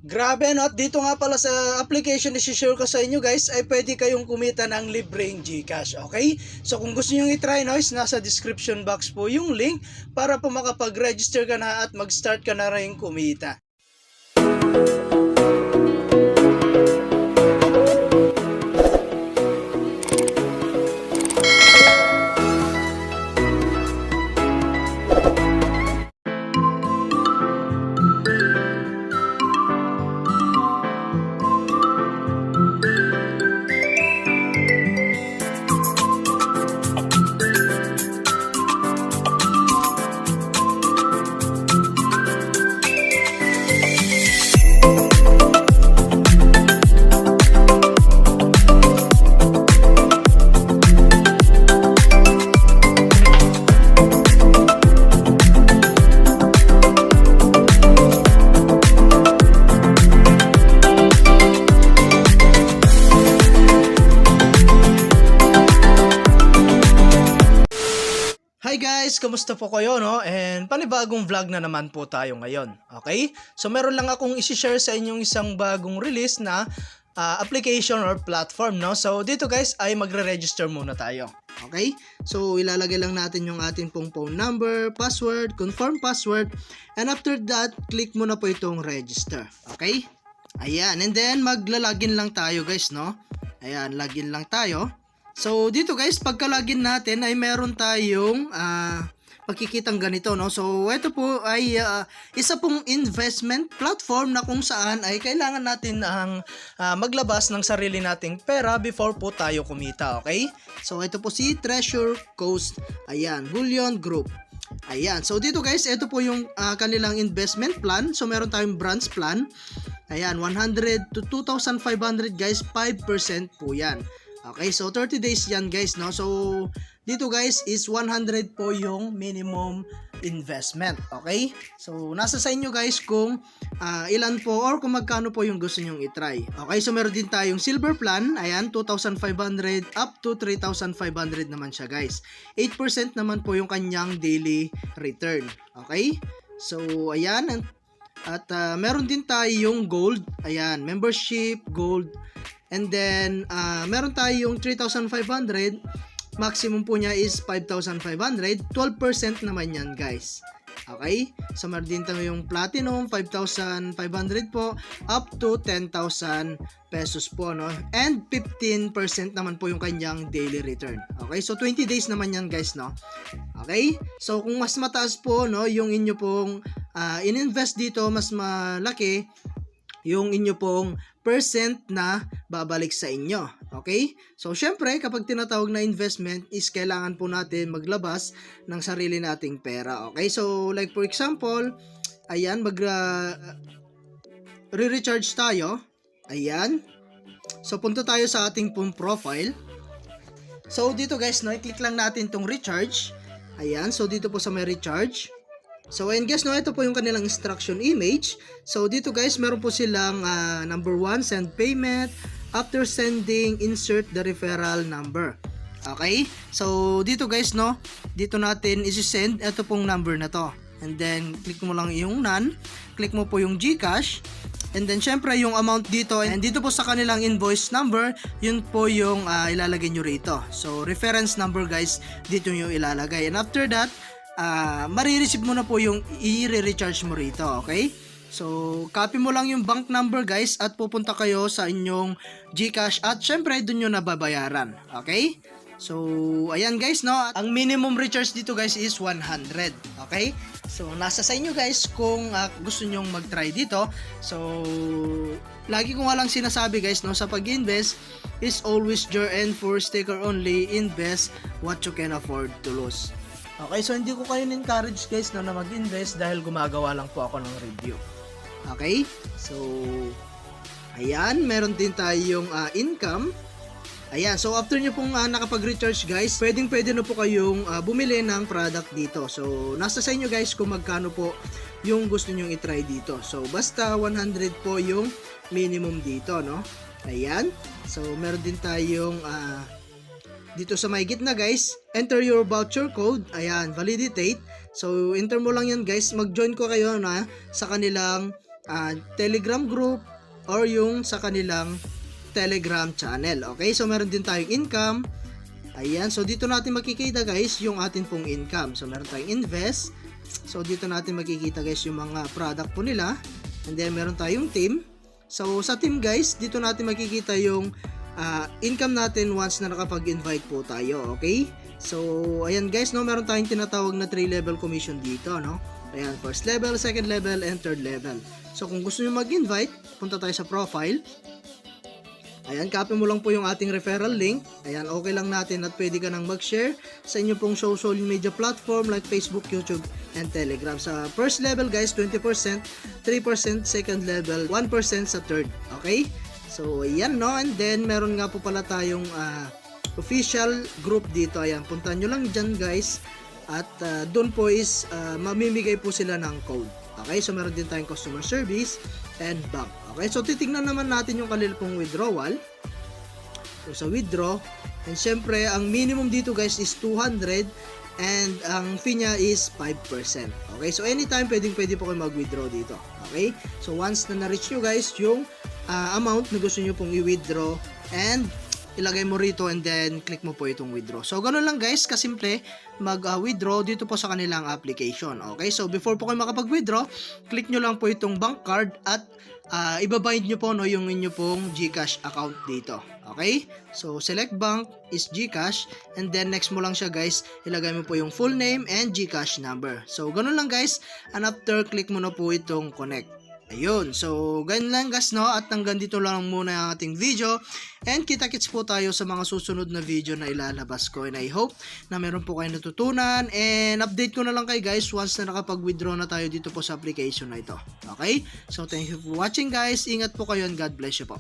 Grabe no, at dito nga pala sa application na share ko sa inyo guys ay pwede kayong kumita ng libreng GCash, okay? So kung gusto niyo i-try no, is nasa description box po yung link para po makapag-register ka na at mag-start ka na rin kumita. Hi guys, kamusta po kayo no? And panibagong vlog na naman po tayo ngayon. Okay? So meron lang akong i-share sa inyong isang bagong release na application or platform no. So dito guys ay magre-register muna tayo. Okay? So ilalagay lang natin yung ating pong phone number, password, confirm password, and after that, click mo na po itong register. Okay? Ayan, and then magla-login lang tayo guys no. Ayan, login lang tayo. So dito guys, pagka-login natin ay meron tayong makikitang ganito no. So ito po ay isa pong investment platform na kung saan ay kailangan natin ang maglabas ng sarili nating pera before po tayo kumita, okay? So ito po si Treasure Coast, ayan, Bullion Group. Ayan, so dito guys, ito po yung kanilang investment plan. So meron tayong branch plan. Ayan, 100 to 2,500 guys, 5% po yan. Okay, so 30 days yan guys no. So dito guys is 100 po yung minimum investment. Okay, so nasa sa inyo guys kung ilan po or kung magkano po yung gusto nyong itry. Okay, so meron din tayong silver plan. Ayan, 2,500 up to 3,500 naman siya guys. 8% naman po yung kanyang daily return. Okay, so ayan, at meron din tayong gold. Ayan, membership, gold. And then, meron tayong 3,500. Maximum po niya is 5,500. 12% naman yan, guys. Okay? So, meron din tayong platinum, 5,500 po, up to 10,000 pesos po, no? And 15% naman po yung kanyang daily return. Okay? So, 20 days naman yan, guys, no? Okay? So, kung mas mataas po, no, yung inyo pong in-invest dito, mas malaki yung inyo pong percent na babalik sa inyo. Okay? So, syempre, kapag tinatawag na investment is kailangan po natin maglabas ng sarili nating pera. Okay? So, like for example, ayan, re-recharge tayo. Ayan. So, punta tayo sa ating pong profile. So, dito guys, no, i-click lang natin tong recharge. Ayan. So, dito po sa may recharge. So, and guys, no, ito po yung kanilang instruction image. So, dito guys, meron po silang number 1, send payment. After sending, insert the referral number. Okay? So, dito guys, no, dito natin isi-send ito pong number na to. And then, click mo lang yung none. Click mo po yung GCash. And then, syempre, yung amount dito. And dito po sa kanilang invoice number, yun po yung ilalagay nyo rito. So, reference number guys, dito nyo ilalagay. And after that, marireceive mo na po yung i-recharge mo rito, okay? So, copy mo lang yung bank number guys at pupunta kayo sa inyong GCash at syempre dun nyo nababayaran, okay? So, ayan guys, no? Ang minimum recharge dito guys is 100, okay? So, nasa sa inyo guys kung gusto nyong mag-try dito. So, lagi ko nga lang sinasabi guys, no? Sa pag-invest is always your end for sticker only. Invest what you can afford to lose. Okay, so hindi ko kayo encourage guys no, na mag-invest dahil gumagawa lang po ako ng review. Okay, so ayan, meron din tayong income. Ayan, so after nyo pong nakapag-recharge guys, pwede na po kayong bumili ng product dito. So nasa sa inyo guys kung magkano po yung gusto nyong itry dito. So basta 100 po yung minimum dito, no? Ayan, so meron din tayong dito sa may gitna guys, enter your voucher code. Ayan, validate. So enter mo lang yan guys, mag-join ko kayo na sa kanilang Telegram group or yung sa kanilang Telegram channel. Okay, so meron din tayong income. Ayan, so dito natin makikita guys yung atin pong income. So meron tayong invest. So dito natin makikita guys yung mga product po nila. And then meron tayong team. So sa team guys, dito natin makikita yung income natin once na nakapag-invite po tayo. Okay? So ayan guys, no, meron tayong tinatawag na 3 level commission dito, no? Ayan, first level, second level, and third level. So kung gusto niyo mag-invite, punta tayo sa profile. Ayan, copy mo lang po yung ating referral link. Ayan, okay lang natin at pwede ka nang mag-share sa inyo pong social media platform like Facebook, YouTube, and Telegram. Sa first level guys, 20%, 3% second level, 1% sa third. Okay? So, ayan, no? And then, meron nga po pala tayong official group dito. Ayan, punta nyo lang dyan guys. At doon po is mamimigay po sila ng code. Okay? So, meron din tayong customer service and bank. Okay, so titignan naman natin yung kanila pong withdrawal. So sa withdraw, and syempre ang minimum dito guys is 200 and ang fee niya is 5%. Okay, so anytime pwede po kayo mag-withdraw dito. Okay, so once na na-reach nyo guys yung amount na gusto nyo pong i-withdraw, and ilagay mo rito and then click mo po itong withdraw. So ganun lang guys, kasimple mag-withdraw dito po sa kanilang application. Okay, so before po kayo makapag-withdraw, click nyo lang po itong bank card at ibabind nyo po no, yung inyo pong GCash account dito. Okay? So, select bank is GCash and then next mo lang siya guys, ilagay mo po yung full name and GCash number. So, ganun lang guys, and after click mo na po itong connect. Ayun. So, ganun lang guys, no? At hanggang dito lang muna ang ating video. And kita-kits po tayo sa mga susunod na video na ilalabas ko. And I hope na meron po kayo natutunan. And update ko na lang kayo guys once na nakapag-withdraw na tayo dito po sa application na ito. Okay? So, thank you for watching guys. Ingat po kayo and God bless you po.